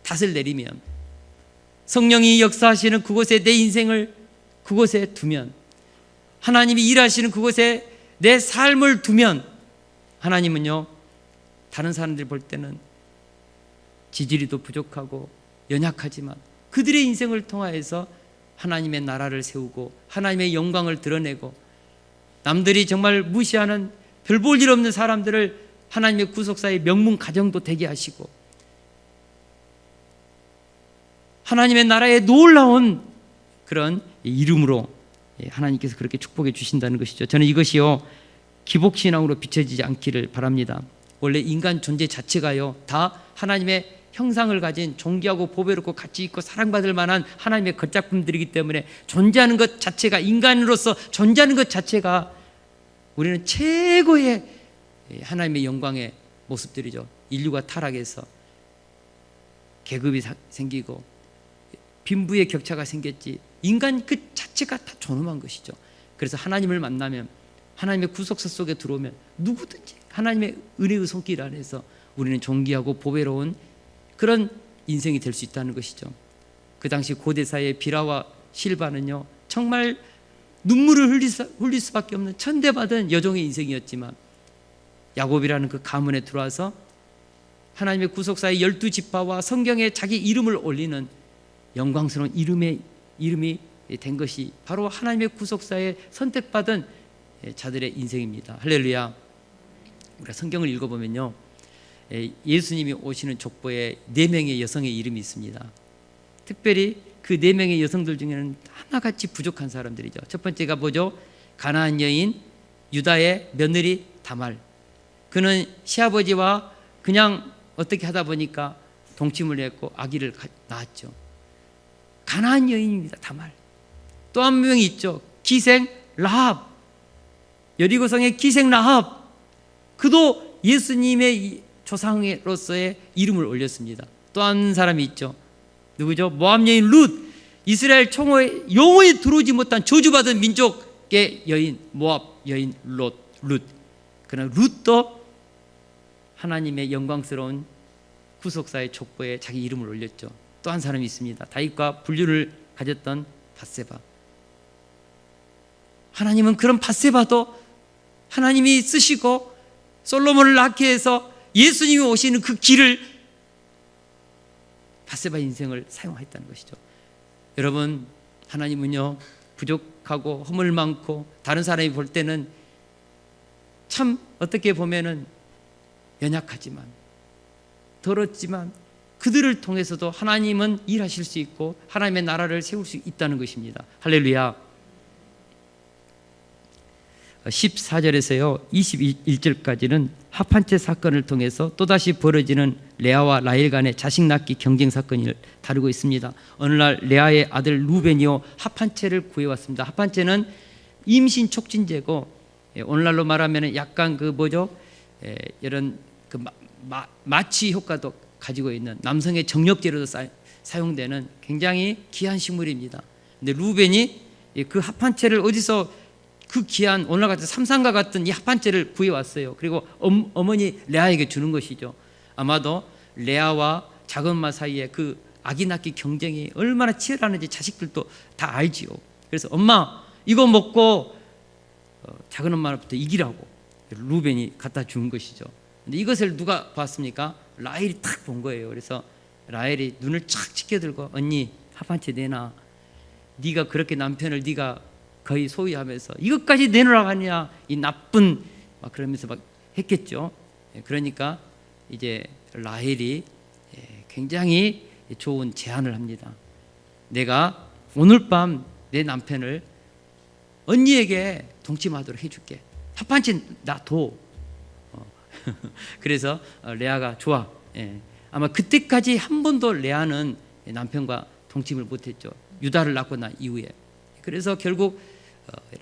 닷을 내리면, 성령이 역사하시는 그곳에 내 인생을 그곳에 두면, 하나님이 일하시는 그곳에 내 삶을 두면, 하나님은요, 다른 사람들이 볼 때는 지지리도 부족하고 연약하지만 그들의 인생을 통하여서 하나님의 나라를 세우고 하나님의 영광을 드러내고 남들이 정말 무시하는 별 볼 일 없는 사람들을 하나님의 구속사의 명문 가정도 되게 하시고 하나님의 나라의 놀라운 그런 이름으로 하나님께서 그렇게 축복해 주신다는 것이죠. 저는 이것이요, 기복신앙으로 비춰지지 않기를 바랍니다. 원래 인간 존재 자체가요, 다 하나님의 형상을 가진 존귀하고 보배롭고 가치 있고 사랑받을 만한 하나님의 걸작품들이기 때문에 존재하는 것 자체가, 인간으로서 존재하는 것 자체가 우리는 최고의 하나님의 영광의 모습들이죠. 인류가 타락해서 계급이 생기고 빈부의 격차가 생겼지, 인간 그 자체가 다 존엄한 것이죠. 그래서 하나님을 만나면, 하나님의 구속사 속에 들어오면 누구든지 하나님의 은혜의 손길 안에서 우리는 존귀하고 보배로운 그런 인생이 될 수 있다는 것이죠. 그 당시 고대사의 비라와 실바는요, 정말 눈물을 흘릴 수밖에 없는 천대받은 여종의 인생이었지만 야곱이라는 그 가문에 들어와서 하나님의 구속사의 12지파와 성경에 자기 이름을 올리는 영광스러운 이름이 된 것이 바로 하나님의 구속사에 선택받은 자들의 인생입니다. 할렐루야. 우리가 성경을 읽어보면요, 예수님이 오시는 족보에 4명의 여성의 이름이 있습니다. 특별히 그 4명의 여성들 중에는 하나같이 부족한 사람들이죠. 첫 번째가 뭐죠? 가나안 여인 유다의 며느리 다말. 그는 시아버지와 그냥 어떻게 하다 보니까 동침을 했고 아기를 낳았죠. 가나안 여인입니다. 다말. 또 한 명이 있죠. 기생 라합. 여리고성의 기생 라합. 그도 예수님의 조상으로서의 이름을 올렸습니다. 또 한 사람이 있죠. 누구죠? 모압 여인 룻. 이스라엘 총호에 영원히 들어오지 못한 저주받은 민족의 여인, 모압 여인 룻. 그러나 룻도 하나님의 영광스러운 구속사의 족보에 자기 이름을 올렸죠. 또 한 사람이 있습니다. 다윗과 분류를 가졌던 밧세바. 하나님은 그런 밧세바도 하나님이 쓰시고 솔로몬을 낳게 해서 예수님이 오시는 그 길을 밧세바 인생을 사용했다는 것이죠. 여러분, 하나님은요 부족하고 허물 많고 다른 사람이 볼 때는 참 어떻게 보면은 연약하지만 더럽지만 그들을 통해서도 하나님은 일하실 수 있고 하나님의 나라를 세울 수 있다는 것입니다. 할렐루야. 14절에서요 21절까지는 합한채 사건을 통해서 또다시 벌어지는 레아와 라헬 간의 자식 낳기 경쟁 사건을 다루고 있습니다. 어느 날 레아의 아들 루벤이요 합한채를 구해왔습니다. 합한채는 임신 촉진제고 오늘날로 말하면 약간 이런 그 마취 효과도 가지고 있는 남성의 정력제로도 사용되는 굉장히 귀한 식물입니다. 근데 루벤이 그 합한채를 어디서 그 귀한 오늘 같은 삼상과 같은 이 합한채를 구해왔어요. 그리고 어머니 레아에게 주는 것이죠. 아마도 레아와 작은 엄마 사이에 그 아기 낳기 경쟁이 얼마나 치열하는지 자식들도 다 알지요. 그래서 엄마 이거 먹고 작은 엄마부터 이기라고 루벤이 갖다 준 것이죠. 근데 이것을 누가 봤습니까? 라헬이 탁 본 거예요. 그래서 라헬이 눈을 착 치켜들고 언니 합한채 내놔. 네가 그렇게 남편을 네가 거의 소유하면서 이것까지 내놓으라고 하냐 이 나쁜 막 그러면서 막 했겠죠. 그러니까 이제 라헬이 굉장히 좋은 제안을 합니다. 내가 오늘 밤 내 남편을 언니에게 동침하도록 해줄게. 합한채 놔둬. 그래서 레아가 좋아. 아마 그때까지 한 번도 레아는 남편과 동침을 못했죠. 유다를 낳고 난 이후에. 그래서 결국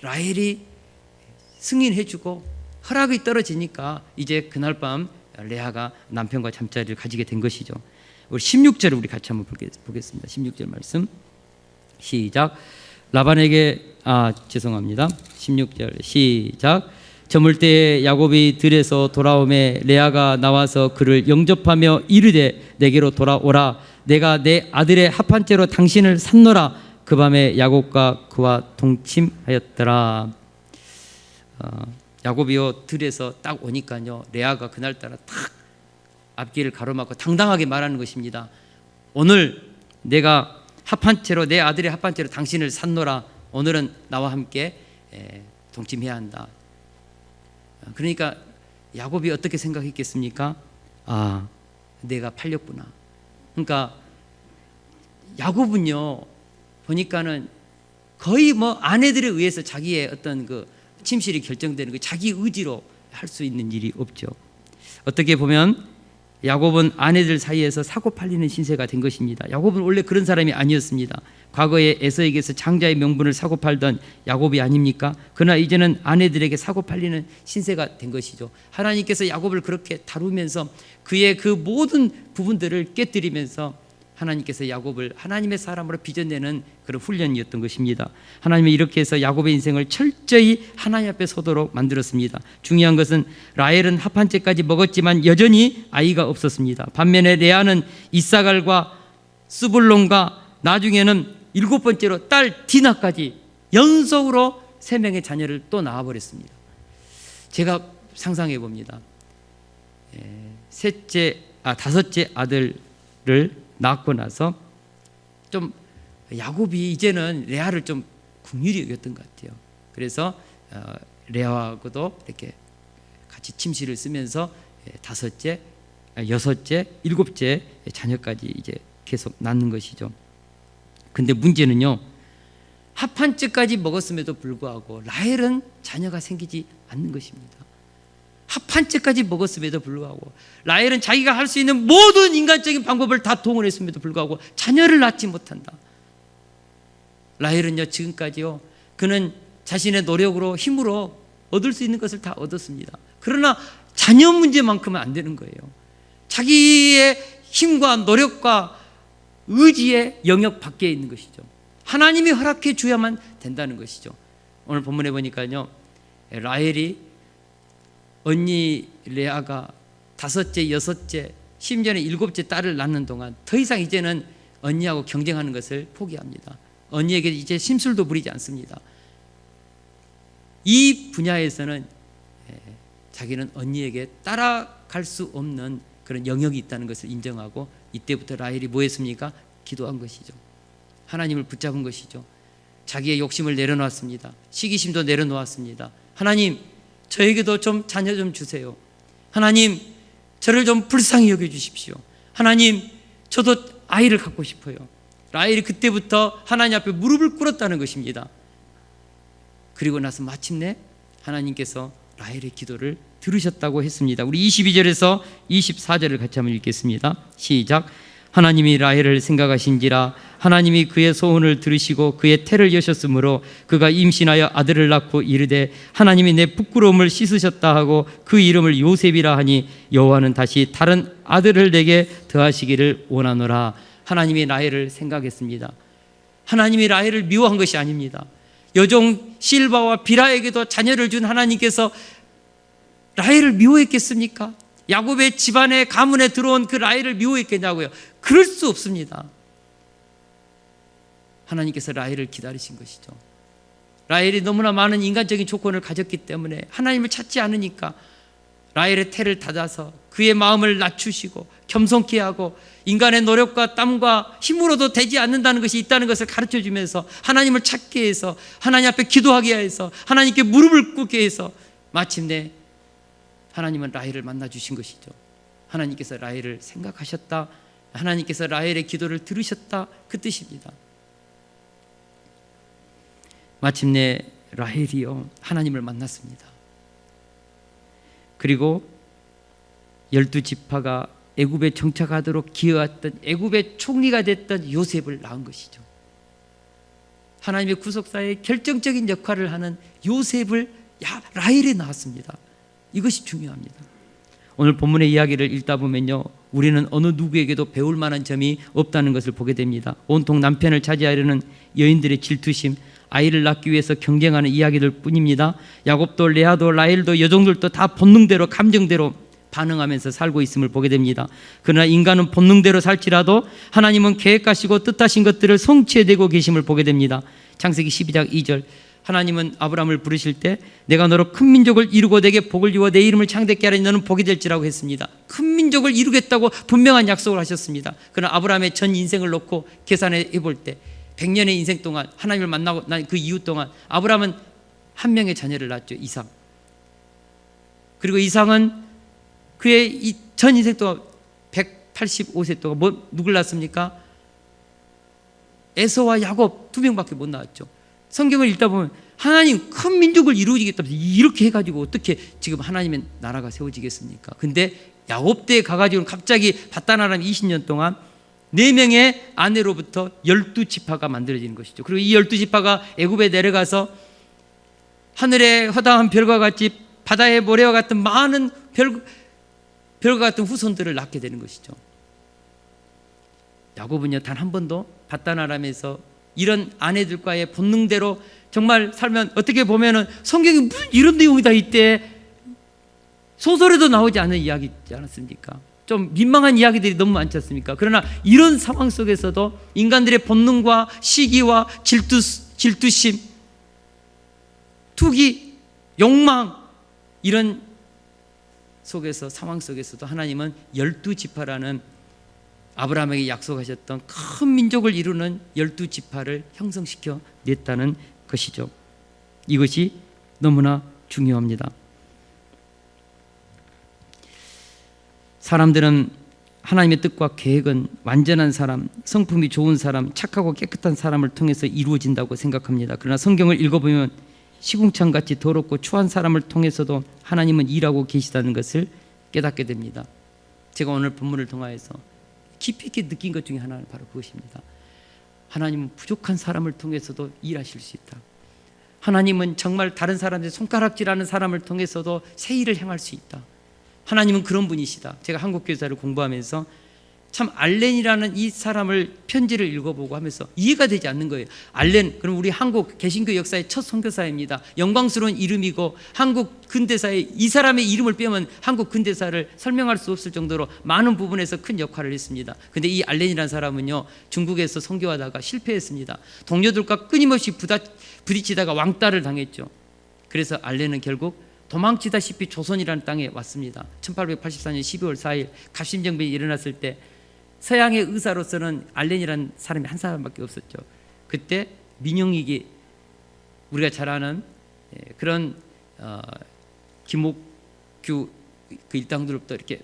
라헬이 승인해주고 허락이 떨어지니까 이제 그날 밤 레아가 남편과 잠자리를 가지게 된 것이죠. 우리 16절을 우리 같이 한번 보겠습니다. 16절 말씀 시작. 라반에게 죄송합니다. 16절 시작. 저물 때에 야곱이 들에서 돌아오매 레아가 나와서 그를 영접하며 이르되 내게로 돌아오라. 내가 내 아들의 합한채로 당신을 샀노라. 그 밤에 야곱과 그와 동침하였더라. 야곱이요 들에서 딱 오니까요 레아가 그날따라 탁 앞길을 가로막고 당당하게 말하는 것입니다. 오늘 내가 합한채로 내 아들의 합한채로 당신을 샀노라. 오늘은 나와 함께 동침해야 한다. 그러니까 야곱이 어떻게 생각했겠습니까? 내가 팔렸구나. 그러니까 야곱은요 보니까는 거의 아내들에 의해서 자기의 어떤 그 침실이 결정되는 그 자기 의지로 할 수 있는 일이 없죠. 어떻게 보면 야곱은 아내들 사이에서 사고 팔리는 신세가 된 것입니다. 야곱은 원래 그런 사람이 아니었습니다. 과거에 에서에게서 장자의 명분을 사고 팔던 야곱이 아닙니까? 그러나 이제는 아내들에게 사고 팔리는 신세가 된 것이죠. 하나님께서 야곱을 그렇게 다루면서 그의 그 모든 부분들을 깨뜨리면서 하나님께서 야곱을 하나님의 사람으로 빚어내는 그런 훈련이었던 것입니다. 하나님은 이렇게 해서 야곱의 인생을 철저히 하나님 앞에 서도록 만들었습니다. 중요한 것은 라헬은 합한채까지 먹었지만 여전히 아이가 없었습니다. 반면에 레아는 이사갈과 스불론과 나중에는 7번째로 딸 디나까지 연속으로 3명의 자녀를 또 낳아버렸습니다. 제가 상상해 봅니다. 다섯째 아들을 낳고 나서 좀 야곱이 이제는 레아를 좀 긍휼히 여겼던 것 같아요. 그래서 레아하고도 이렇게 같이 침실을 쓰면서 5째, 6째, 7째 자녀까지 이제 계속 낳는 것이죠. 근데 문제는요, 합한째까지 먹었음에도 불구하고 라헬은 자녀가 생기지 않는 것입니다. 합한째까지 먹었음에도 불구하고 라헬은 자기가 할 수 있는 모든 인간적인 방법을 다 동원했음에도 불구하고 자녀를 낳지 못한다. 라헬은요 지금까지요 그는 자신의 노력으로 힘으로 얻을 수 있는 것을 다 얻었습니다. 그러나 자녀 문제만큼은 안 되는 거예요. 자기의 힘과 노력과 의지의 영역 밖에 있는 것이죠. 하나님이 허락해 줘야만 된다는 것이죠. 오늘 본문에 보니까요 라헬이 언니 레아가 5째, 6째, 심지어는 7째 딸을 낳는 동안 더 이상 이제는 언니하고 경쟁하는 것을 포기합니다. 언니에게 이제 심술도 부리지 않습니다. 이 분야에서는 자기는 언니에게 따라갈 수 없는 그런 영역이 있다는 것을 인정하고, 이때부터 라헬이 뭐 했습니까? 기도한 것이죠. 하나님을 붙잡은 것이죠. 자기의 욕심을 내려놓았습니다. 시기심도 내려놓았습니다. 하나님, 저에게도 좀 자녀 좀 주세요. 하나님, 저를 좀 불쌍히 여겨주십시오. 하나님, 저도 아이를 갖고 싶어요. 라헬이 그때부터 하나님 앞에 무릎을 꿇었다는 것입니다. 그리고 나서 마침내 하나님께서 라헬의 기도를 들으셨다고 했습니다. 우리 22절에서 24절을 같이 한번 읽겠습니다. 시작. 하나님이 라헬을 생각하신지라 하나님이 그의 소원을 들으시고 그의 태를 여셨으므로 그가 임신하여 아들을 낳고 이르되 하나님이 내 부끄러움을 씻으셨다 하고 그 이름을 요셉이라 하니 여호와는 다시 다른 아들을 내게 더하시기를 원하노라. 하나님이 라헬을 생각했습니다. 하나님이 라헬을 미워한 것이 아닙니다. 여종 실바와 비라에게도 자녀를 준 하나님께서 라헬을 미워했겠습니까? 야곱의 집안의 가문에 들어온 그 라헬을 미워했겠냐고요? 그럴 수 없습니다. 하나님께서 라헬을 기다리신 것이죠. 라헬이 너무나 많은 인간적인 조건을 가졌기 때문에 하나님을 찾지 않으니까 라헬의 태를 닫아서 그의 마음을 낮추시고 겸손케 하고 인간의 노력과 땀과 힘으로도 되지 않는다는 것이 있다는 것을 가르쳐주면서 하나님을 찾게 해서 하나님 앞에 기도하게 해서 하나님께 무릎을 꿇게 해서 마침내 하나님은 라헬을 만나주신 것이죠. 하나님께서 라헬을 생각하셨다, 하나님께서 라헬의 기도를 들으셨다, 그 뜻입니다. 마침내 라헬이요 하나님을 만났습니다. 그리고 12지파가 애굽에 정착하도록 기어왔던 애굽의 총리가 됐던 요셉을 낳은 것이죠. 하나님의 구속사의 결정적인 역할을 하는 요셉을 라헬에 낳았습니다. 이것이 중요합니다. 오늘 본문의 이야기를 읽다 보면요, 우리는 어느 누구에게도 배울 만한 점이 없다는 것을 보게 됩니다. 온통 남편을 차지하려는 여인들의 질투심, 아이를 낳기 위해서 경쟁하는 이야기들 뿐입니다. 야곱도 레아도 라헬도 여종들도 다 본능대로 감정대로 반응하면서 살고 있음을 보게 됩니다. 그러나 인간은 본능대로 살지라도 하나님은 계획하시고 뜻하신 것들을 성취해내고 계심을 보게 됩니다. 창세기 12장 2절, 하나님은 아브라함을 부르실 때 내가 너로 큰 민족을 이루고 내게 복을 주어 내 이름을 창대케 하리니 너는 복이 될지라고 했습니다. 큰 민족을 이루겠다고 분명한 약속을 하셨습니다. 그러나 아브라함의 전 인생을 놓고 계산해 볼 때 100년의 인생 동안 하나님을 만나고 난 그 이후 동안 아브라함은 한 명의 자녀를 낳았죠. 이삭. 그리고 이삭은 그의 전 인생 동안 185세 동안 누굴 낳았습니까? 에서와 야곱 2명밖에 못 낳았죠. 성경을 읽다 보면 하나님 큰 민족을 이루어지겠다면서 이렇게 해가지고 어떻게 지금 하나님의 나라가 세워지겠습니까? 근데 야곱 때에 가가지고는 갑자기 바다나람 20년 동안 4명의 아내로부터 12지파가 만들어지는 것이죠. 그리고 이 12지파가 애굽에 내려가서 하늘의 허다한 별과 같이 바다의 모래와 같은 많은 별과 같은 후손들을 낳게 되는 것이죠. 야곱은요 단 한 번도 바다나람에서 이런 아내들과의 본능대로 정말 살면 어떻게 보면은 성경에 무슨 이런 내용이 다 있대, 소설에도 나오지 않은 이야기 있지 않았습니까? 좀 민망한 이야기들이 너무 많지 않습니까? 그러나 이런 상황 속에서도 인간들의 본능과 시기와 질투심, 투기, 욕망, 이런 속에서 상황 속에서도 하나님은 12지파라는 아브라함에게 약속하셨던 큰 민족을 이루는 12지파를 형성시켜 냈다는 것이죠. 이것이 너무나 중요합니다. 사람들은 하나님의 뜻과 계획은 완전한 사람, 성품이 좋은 사람, 착하고 깨끗한 사람을 통해서 이루어진다고 생각합니다. 그러나 성경을 읽어보면 시궁창같이 더럽고 추한 사람을 통해서도 하나님은 일하고 계시다는 것을 깨닫게 됩니다. 제가 오늘 본문을 통하여서 깊이 있게 느낀 것 중에 하나는 바로 그것입니다. 하나님은 부족한 사람을 통해서도 일하실 수 있다. 하나님은 정말 다른 사람들 손가락질하는 사람을 통해서도 새 일을 행할 수 있다. 하나님은 그런 분이시다. 제가 한국교사를 공부하면서 참 알렌이라는 이 사람을 편지를 읽어보고 하면서 이해가 되지 않는 거예요. 알렌, 그럼 우리 한국 개신교 역사의 첫 선교사입니다. 영광스러운 이름이고 한국 근대사에 이 사람의 이름을 빼면 한국 근대사를 설명할 수 없을 정도로 많은 부분에서 큰 역할을 했습니다. 근데 이 알렌이라는 사람은요, 중국에서 선교하다가 실패했습니다. 동료들과 끊임없이 부딪히다가 왕따를 당했죠. 그래서 알렌은 결국 도망치다시피 조선이라는 땅에 왔습니다. 1884년 12월 4일 갑신정변이 일어났을 때 서양의 의사로서는 알렌이라는 사람이 한 사람밖에 없었죠. 그때 민영익이 우리가 잘 아는 그런 김옥규 그 일당들로부터 이렇게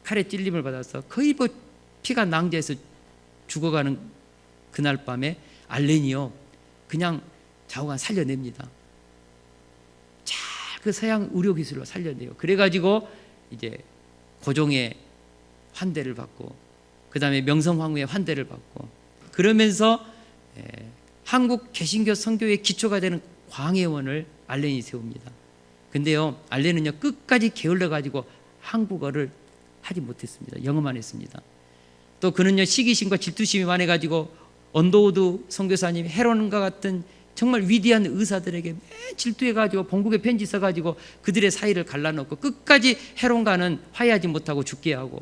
칼에 찔림을 받아서 거의 뭐 피가 낭자해서 죽어가는 그날 밤에 알렌이요 그냥 좌우간 살려냅니다. 잘 그 서양 의료 기술로 살려내요. 그래가지고 이제 고종의 환대를 받고 그 다음에 명성황후의 환대를 받고 그러면서 한국 개신교 선교의 기초가 되는 광해원을 알렌이 세웁니다. 근데요 알렌은요 끝까지 게을러 가지고 한국어를 하지 못했습니다. 영어만 했습니다. 또 그는요 시기심과 질투심이 많아 가지고 언더우드 선교사님, 헤론과 같은 정말 위대한 의사들에게 매일 질투해 가지고 본국에 편지 써 가지고 그들의 사이를 갈라놓고 끝까지 헤론과는 화해하지 못하고 죽게 하고,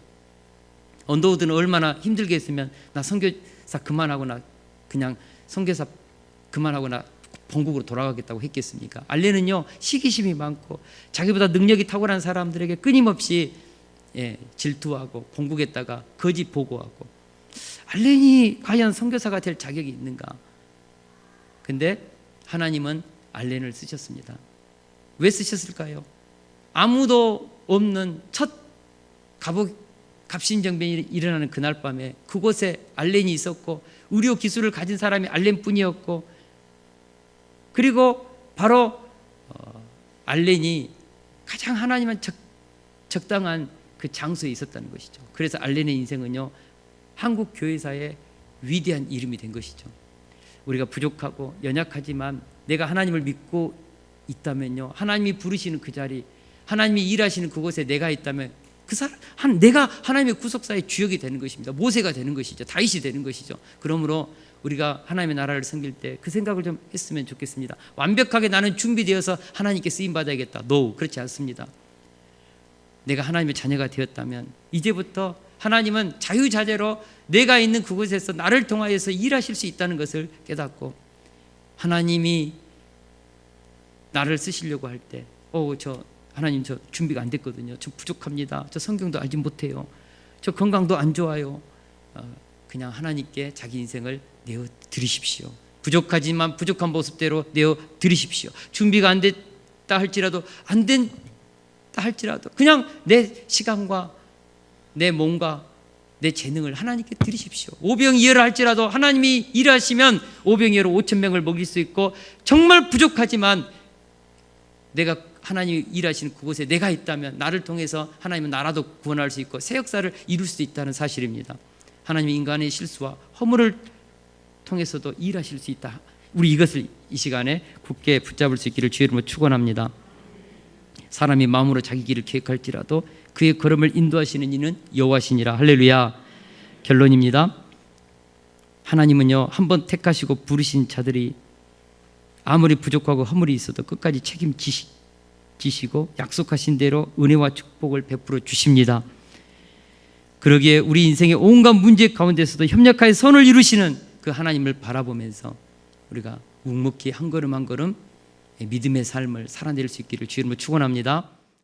언더우드는 얼마나 힘들게 했으면 나 선교사 그만하고 나 그냥 선교사 그만하고 나 본국으로 돌아가겠다고 했겠습니까? 알렌은요 시기심이 많고 자기보다 능력이 탁월한 사람들에게 끊임없이 질투하고 본국에다가 거짓 보고하고, 알렌이 과연 선교사가 될 자격이 있는가? 근데 하나님은 알렌을 쓰셨습니다. 왜 쓰셨을까요? 아무도 없는 첫 갑신정변이 일어나는 그날 밤에 그곳에 알렌이 있었고 의료 기술을 가진 사람이 알렌뿐이었고, 그리고 바로 알렌이 가장 하나님은 적당한 그 장소에 있었다는 것이죠. 그래서 알렌의 인생은요 한국 교회사의 위대한 이름이 된 것이죠. 우리가 부족하고 연약하지만 내가 하나님을 믿고 있다면요 하나님이 부르시는 그 자리, 하나님이 일하시는 그곳에 내가 있다면 그 사람 내가 하나님의 구속사의 주역이 되는 것입니다. 모세가 되는 것이죠. 다윗이 되는 것이죠. 그러므로 우리가 하나님의 나라를 섬길 때 그 생각을 좀 했으면 좋겠습니다. 완벽하게 나는 준비되어서 하나님께 쓰임 받아야겠다. No, 그렇지 않습니다. 내가 하나님의 자녀가 되었다면 이제부터 하나님은 자유자재로 내가 있는 그곳에서 나를 통하여서 일하실 수 있다는 것을 깨닫고, 하나님이 나를 쓰시려고 할 때 하나님 저 준비가 안 됐거든요. 저 부족합니다. 저 성경도 알지 못해요. 저 건강도 안 좋아요. 그냥 하나님께 자기 인생을 내어 드리십시오. 부족하지만 부족한 모습대로 내어 드리십시오. 준비가 안 됐다 할지라도 안 된다 할지라도 그냥 내 시간과 내 몸과 내 재능을 하나님께 드리십시오. 오병이어를 할지라도 하나님이 일하시면 오병이어로 5,000명을 먹일 수 있고, 정말 부족하지만 내가 하나님이 일하시는 그곳에 내가 있다면 나를 통해서 하나님은 나라도 구원할 수 있고 새 역사를 이룰 수 있다는 사실입니다. 하나님이 인간의 실수와 허물을 통해서도 일하실 수 있다. 우리 이것을 이 시간에 굳게 붙잡을 수 있기를 주의 이름으로 축원합니다. 사람이 마음으로 자기 길을 계획할지라도 그의 걸음을 인도하시는 이는 여호와시니라. 할렐루야. 결론입니다. 하나님은요 한번 택하시고 부르신 자들이 아무리 부족하고 허물이 있어도 끝까지 책임지시고 약속하신 대로 은혜와 축복을 베풀어 주십니다. 그러기에 우리 인생의 온갖 문제 가운데서도 협력하여 선을 이루시는 그 하나님을 바라보면서 우리가 묵묵히 한 걸음 한 걸음 믿음의 삶을 살아낼 수 있기를 주의 이름으로 축원합니다.